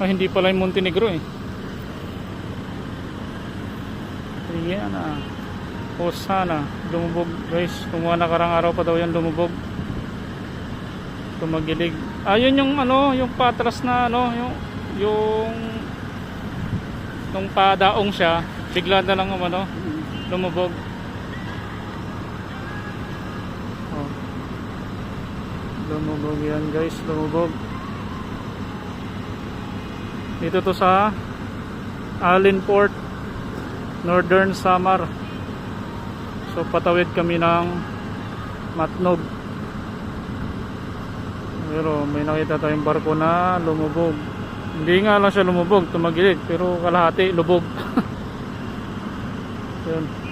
Hindi pala yung Montenegro eh. Ayan na. Osana. Lumubog guys. Kumuha nakarang araw pa daw yan lumubog. Tumagilig. Ayun yung ano, yung patras na ano, yung nung padaong siya, bigla na lang ano, lumubog. Oh. Lumubog yan guys, lumubog. Dito to sa Allenport, Northern Samar. So patawid kami ng Matnog. Pero may nakita tayong barko na lumubog. Hindi nga lang siya lumubog, tumagilid, pero kalahati lubog. Yun.